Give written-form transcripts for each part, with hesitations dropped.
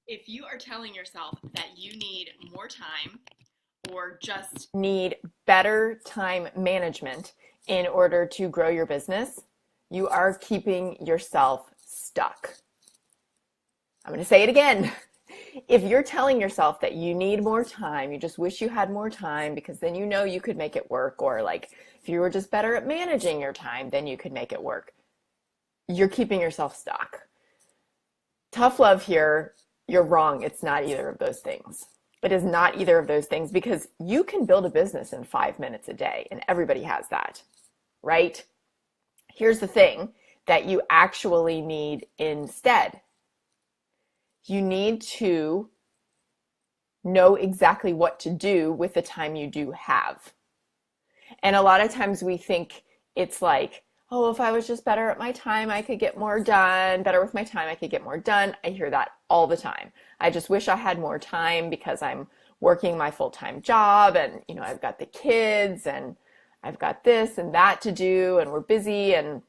If you are telling yourself that you need more time or just need better time management in order to grow your business, you are keeping yourself stuck. I'm going to say it again. If you're telling yourself that you need more time, you just wish you had more time because then you know you could make it work, or like if you were just better at managing your time, then you could make it work, you're keeping yourself stuck. Tough love here, you're wrong. It's not either of those things. It is not either of those things because you can build a business in 5 minutes a day, and everybody has that, right? Here's the thing that you actually need instead. You need to know exactly what to do with the time you do have. And a lot of times we think it's like, oh, if I was just better at my time, I could get more done. Better with my time, I could get more done. I hear that all the time. I just wish I had more time because I'm working my full-time job and, I've got the kids and I've got this and that to do and we're busy and,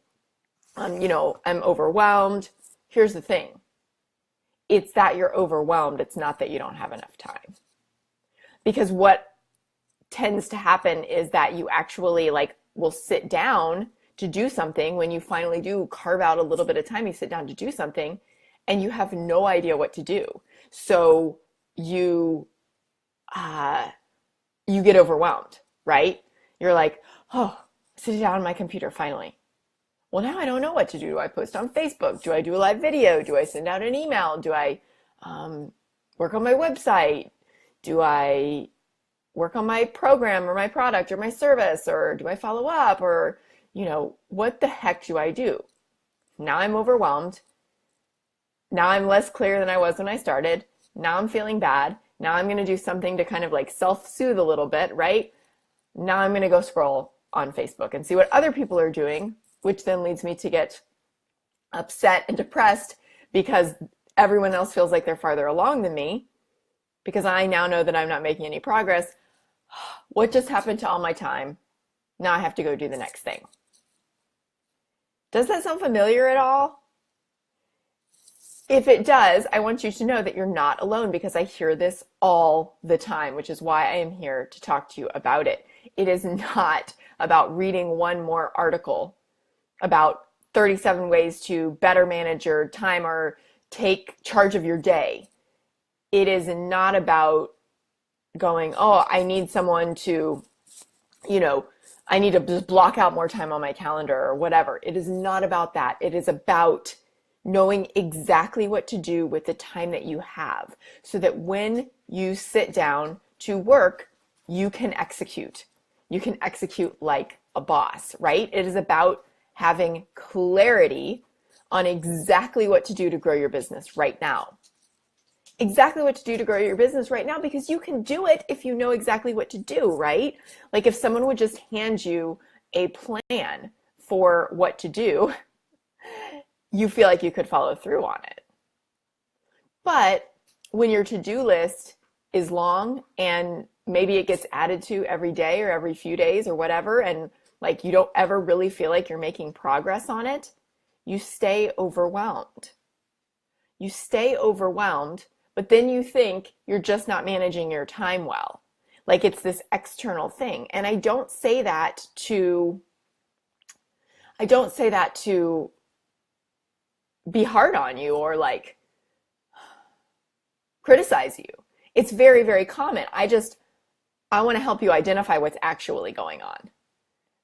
I'm overwhelmed. Here's the thing. It's that you're overwhelmed. It's not that you don't have enough time. Because what tends to happen is that you actually will sit down to do something. When you finally do carve out a little bit of time, you sit down to do something and you have no idea what to do. So you get overwhelmed, right? You're like, oh, sit down on my computer finally. Well, now I don't know what to do. Do I post on Facebook? Do I do a live video? Do I send out an email? Do I work on my website? Do I work on my program or my product or my service? Or do I follow up? Or, what the heck do I do? Now I'm overwhelmed. Now I'm less clear than I was when I started. Now I'm feeling bad. Now I'm going to do something to kind of self-soothe a little bit, right? Now I'm going to go scroll on Facebook and see what other people are doing, which then leads me to get upset and depressed because everyone else feels like they're farther along than me because I now know that I'm not making any progress. What just happened to all my time? Now I have to go do the next thing. Does that sound familiar at all? If it does, I want you to know that you're not alone because I hear this all the time, which is why I am here to talk to you about it. It is not about reading one more article about 37 ways to better manage your time or take charge of your day. It is not about going, oh, I need someone to, I need to just block out more time on my calendar or whatever. It is not about that. It is about knowing exactly what to do with the time that you have so that when you sit down to work, you can execute. You can execute like a boss, right? It is about having clarity on exactly what to do to grow your business right now. Exactly what to do to grow your business right now, because you can do it if you know exactly what to do, right? Like if someone would just hand you a plan for what to do, you feel like you could follow through on it. But when your to-do list is long and maybe it gets added to every day or every few days or whatever, and you don't ever really feel like you're making progress on it, you stay overwhelmed. You stay overwhelmed, but then you think you're just not managing your time well. Like it's this external thing. And I don't say that to be hard on you or criticize you. It's very, very common. I want to help you identify what's actually going on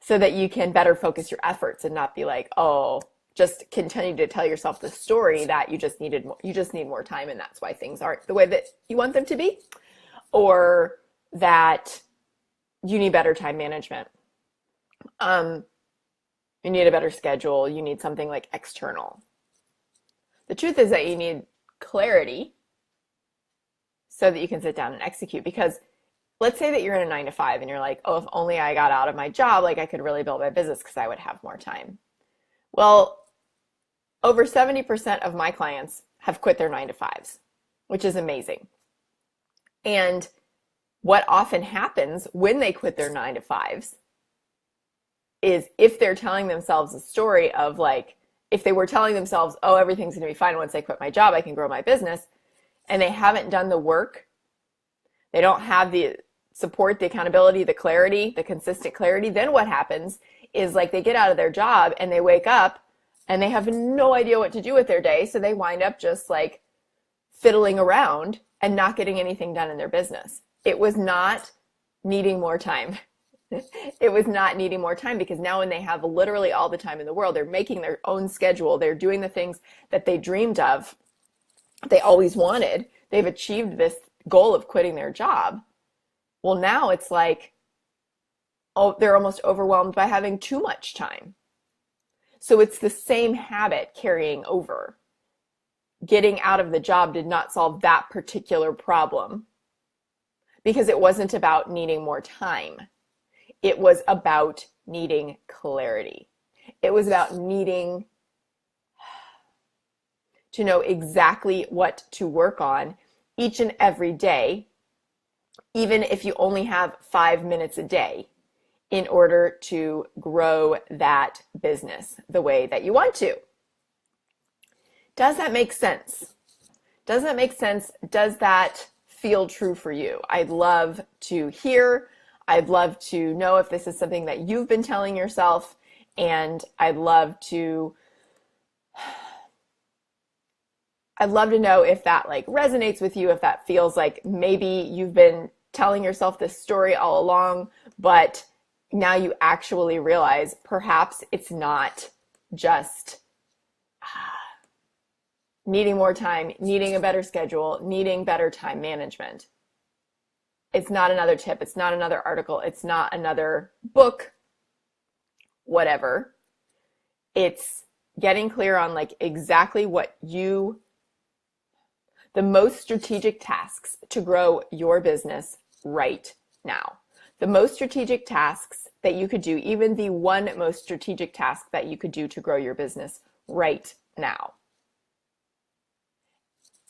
so that you can better focus your efforts and not be like, oh, just continue to tell yourself the story that you just need more time and that's why things aren't the way that you want them to be, or that you need better time management. You need a better schedule. You need something external. The truth is that you need clarity so that you can sit down and execute. Because let's say that you're in a 9-to-5 and you're like, oh, if only I got out of my job, I could really build my business because I would have more time. Well, over 70% of my clients have quit their 9-to-5s, which is amazing. And what often happens when they quit their 9-to-5s is if they're telling themselves a story of if they were telling themselves, oh, everything's going to be fine once I quit my job, I can grow my business, and they haven't done the work, they don't have the support, the accountability, the clarity, the consistent clarity, then what happens is like they get out of their job and they wake up and they have no idea what to do with their day. So they wind up just like fiddling around and not getting anything done in their business. It was not needing more time. It was not needing more time, because now when they have literally all the time in the world, they're making their own schedule. They're doing the things that they dreamed of, they always wanted. They've achieved this goal of quitting their job. Well, now it's like, oh, they're almost overwhelmed by having too much time. So it's the same habit carrying over. Getting out of the job did not solve that particular problem, because it wasn't about needing more time. It was about needing clarity. It was about needing to know exactly what to work on each and every day, even if you only have 5 minutes a day, in order to grow that business the way that you want to. Does that make sense? Does that make sense? Does that feel true for you? I'd love to hear. I'd love to know if this is something that you've been telling yourself, and I'd love to know if that like resonates with you, if that feels like maybe you've been telling yourself this story all along, but now you actually realize perhaps it's not just needing more time, needing a better schedule, needing better time management. It's not another tip. It's not another article. It's not another book, whatever. It's getting clear on like exactly what the most strategic tasks to grow your business right now. The most strategic tasks that you could do, even the one most strategic task that you could do to grow your business right now.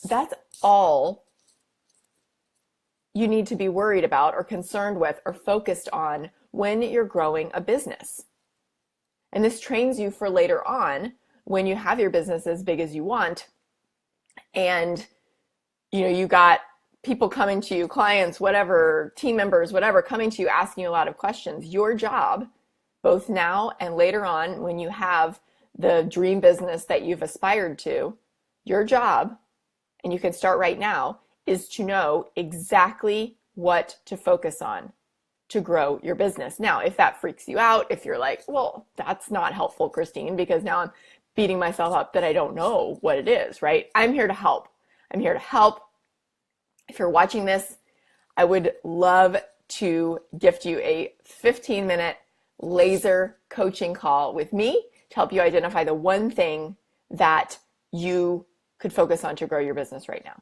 That's all you need to be worried about or concerned with or focused on when you're growing a business. And this trains you for later on when you have your business as big as you want, and you got people coming to you, clients, whatever, team members, whatever, coming to you asking you a lot of questions. Your job, both now and later on when you have the dream business that you've aspired to, your job, and you can start right now, is to know exactly what to focus on to grow your business. Now, if that freaks you out, if you're like, well, that's not helpful, Christine, because now I'm beating myself up that I don't know what it is, right? I'm here to help. I'm here to help. If you're watching this, I would love to gift you a 15-minute laser coaching call with me to help you identify the one thing that you could focus on to grow your business right now.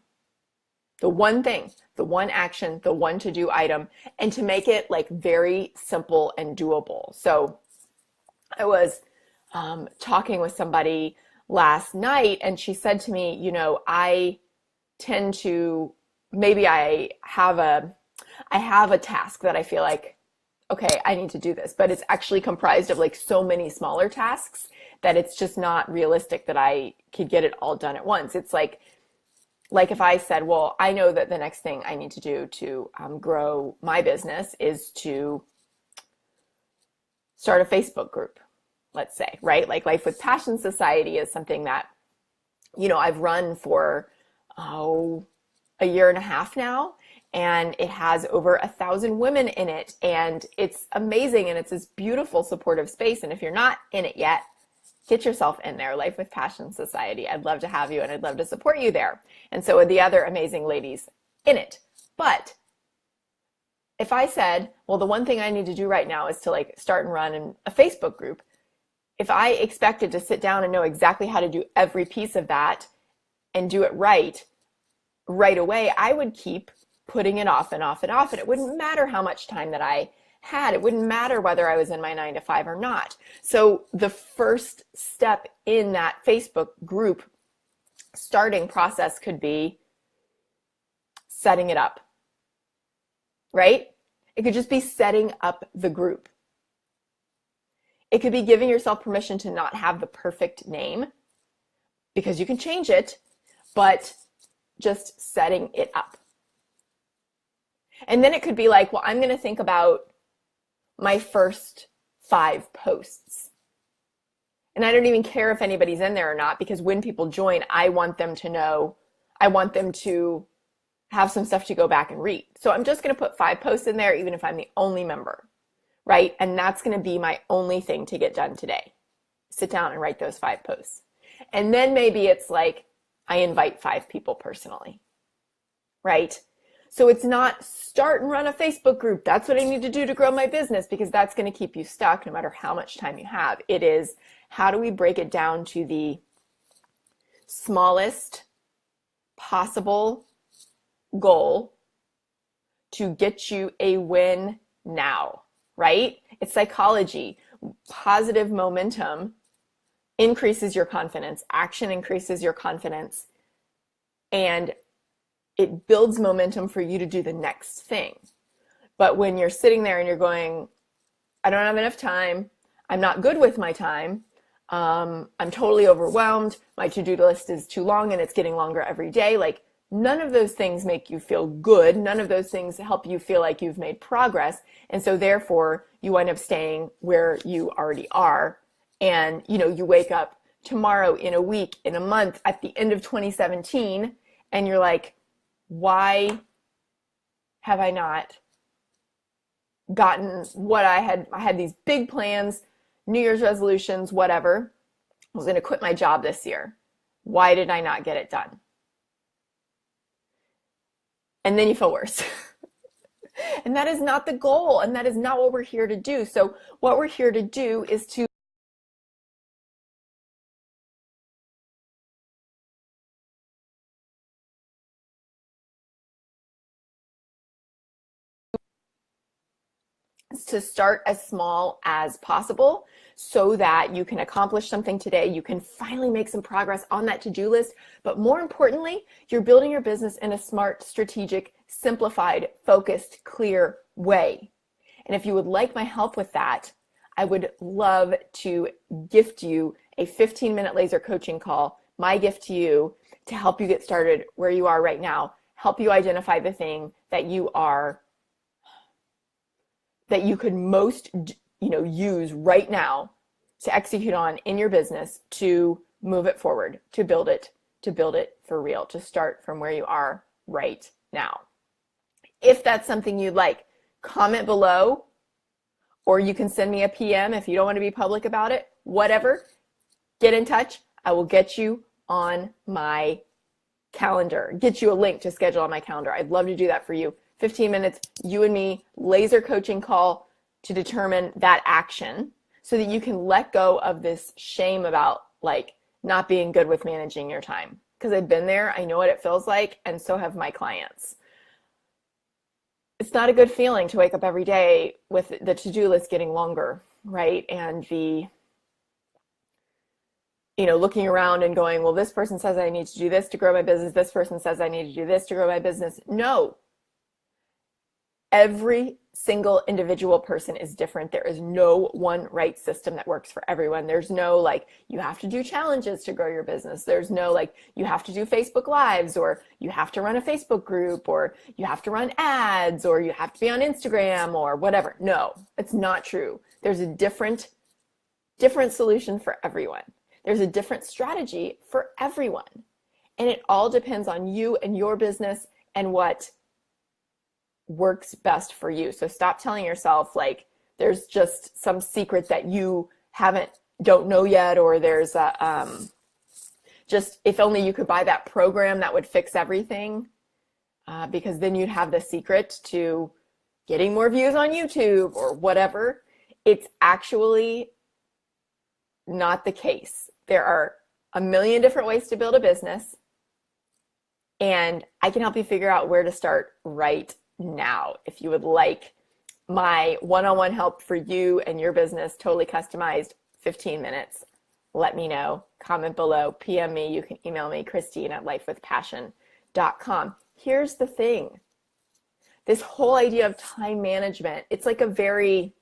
The one thing, the one action, the one to-do item, and to make it like very simple and doable. So I was talking with somebody last night, and she said to me, I tend to, maybe I have a task that I feel like, okay, I need to do this, but it's actually comprised of like so many smaller tasks that it's just not realistic that I could get it all done at once. It's like if I said, well, I know that the next thing I need to do to grow my business is to start a Facebook group, let's say, right? Like Life with Passion Society is something that, I've run for, a year and a half now, and it has over 1,000 women in it, and it's amazing, and it's this beautiful supportive space. And if you're not in it yet, get yourself in there. Life with Passion Society. I'd love to have you, and I'd love to support you there. And so are the other amazing ladies in it. But if I said, well, the one thing I need to do right now is to like start and run a Facebook group, if I expected to sit down and know exactly how to do every piece of that and do it right away, I would keep putting it off and off and off. And it wouldn't matter how much time that I had. It wouldn't matter whether I was in my 9 to 5 or not. So the first step in that Facebook group starting process could be setting it up, right? It could just be setting up the group. It could be giving yourself permission to not have the perfect name, because you can change it, but just setting it up. And then it could be like, well, I'm going to think about my first 5 posts. And I don't even care if anybody's in there or not, because when people join, I want them to know, I want them to have some stuff to go back and read. So I'm just going to put 5 posts in there, even if I'm the only member, right? And that's going to be my only thing to get done today. Sit down and write those 5 posts. And then maybe it's like, I invite 5 people personally, right? So it's not start and run a Facebook group. That's what I need to do to grow my business, because that's going to keep you stuck no matter how much time you have. It is, how do we break it down to the smallest possible goal to get you a win now, right? It's psychology. Positive momentum increases your confidence. Action increases your confidence. And it builds momentum for you to do the next thing. But when you're sitting there and you're going, I don't have enough time, I'm not good with my time, I'm totally overwhelmed, my to-do list is too long and it's getting longer every day, like none of those things make you feel good. None of those things help you feel like you've made progress. And so therefore you wind up staying where you already are. And you wake up tomorrow, in a week, in a month, at the end of 2017, and you're like, why have I not gotten what I had? I had these big plans, New Year's resolutions, whatever. I was going to quit my job this year. Why did I not get it done? And then you feel worse. And that is not the goal. And that is not what we're here to do. So what we're here to do is to start as small as possible so that you can accomplish something today. You can finally make some progress on that to-do list. But more importantly, you're building your business in a smart, strategic, simplified, focused, clear way. And if you would like my help with that, I would love to gift you a 15-minute laser coaching call, my gift to you, to help you get started where you are right now, help you identify the thing that you could most use right now to execute on in your business, to move it forward, to build it for real, to start from where you are right now. If that's something you'd like, comment below, or you can send me a PM if you don't want to be public about it. Whatever, get in touch. I will get you on my calendar, get you a link to schedule on my calendar. I'd love to do that for you. 15 minutes, you and me, laser coaching call to determine that action so that you can let go of this shame about like not being good with managing your time. Because I've been there, I know what it feels like, and so have my clients. It's not a good feeling to wake up every day with the to-do list getting longer, right? And looking around and going, well, this person says I need to do this to grow my business. This person says I need to do this to grow my business. No. Every single individual person is different. There is no one right system that works for everyone. There's no like, you have to do challenges to grow your business. There's no like, you have to do Facebook Lives, or you have to run a Facebook group, or you have to run ads, or you have to be on Instagram, or whatever. No, it's not true. There's a different solution for everyone. There's a different strategy for everyone. And it all depends on you and your business and what works best for you. So stop telling yourself like there's just some secret that you don't know yet, or there's just if only you could buy that program that would fix everything, because then you'd have the secret to getting more views on YouTube or whatever. It's actually not the case. There are a million different ways to build a business, and I can help you figure out where to start right now. If you would like my one-on-one help for you and your business, totally customized, 15 minutes, let me know. Comment below, PM me. You can email me, Christine@lifewithpassion.com. Here's the thing. This whole idea of time management, it's like a very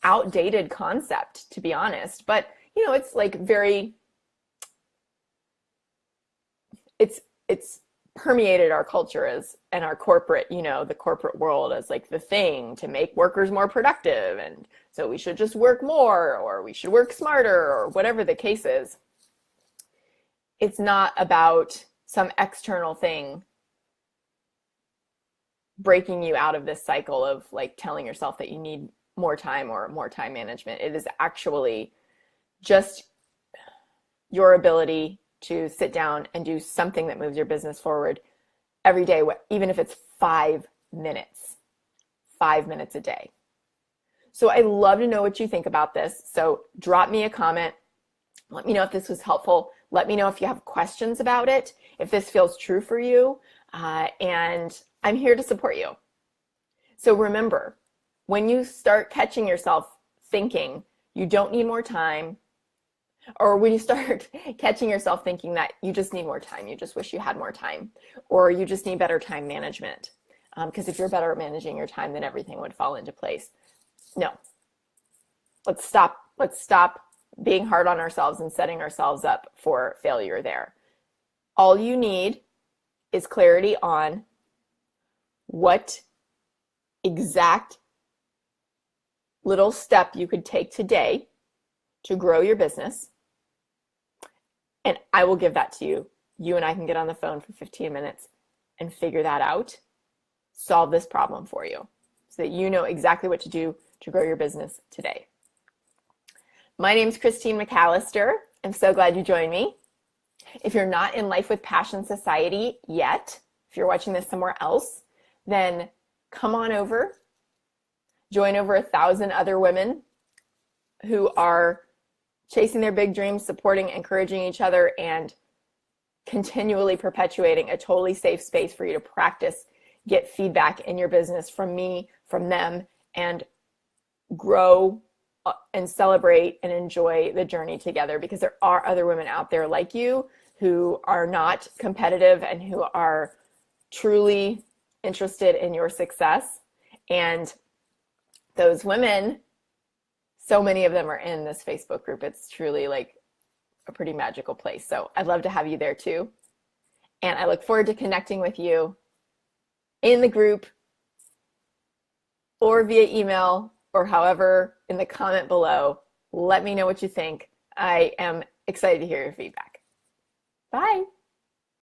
outdated concept, to be honest. But, it's like it's permeated our culture as, and our corporate, the corporate world as like the thing to make workers more productive. And so we should just work more, or we should work smarter, or whatever the case is. It's not about some external thing breaking you out of this cycle of like telling yourself that you need more time or more time management. It is actually just your ability to sit down and do something that moves your business forward every day, even if it's 5 minutes a day. So I'd love to know what you think about this. So drop me a comment. Let me know if this was helpful. Let me know if you have questions about it, if this feels true for you. And I'm here to support you. So remember, when you start catching yourself thinking you don't need more time, or when you start catching yourself thinking that you just need more time, you just wish you had more time, or you just need better time management, because if you're better at managing your time, then everything would fall into place. No. Let's stop being hard on ourselves and setting ourselves up for failure there. All you need is clarity on what exact little step you could take today to grow your business. And I will give that to you. You and I can get on the phone for 15 minutes and figure that out, solve this problem for you so that you know exactly what to do to grow your business today. My name is Christine McAllister. I'm so glad you joined me. If you're not in Life with Passion Society yet, if you're watching this somewhere else, then come on over, join over 1,000 other women who are chasing their big dreams, supporting, encouraging each other, and continually perpetuating a totally safe space for you to practice, get feedback in your business from me, from them, and grow and celebrate and enjoy the journey together, because there are other women out there like you who are not competitive and who are truly interested in your success. And those women, so many of them are in this Facebook group. It's truly like a pretty magical place. So I'd love to have you there too. And I look forward to connecting with you in the group or via email or however in the comment below. Let me know what you think. I am excited to hear your feedback. Bye.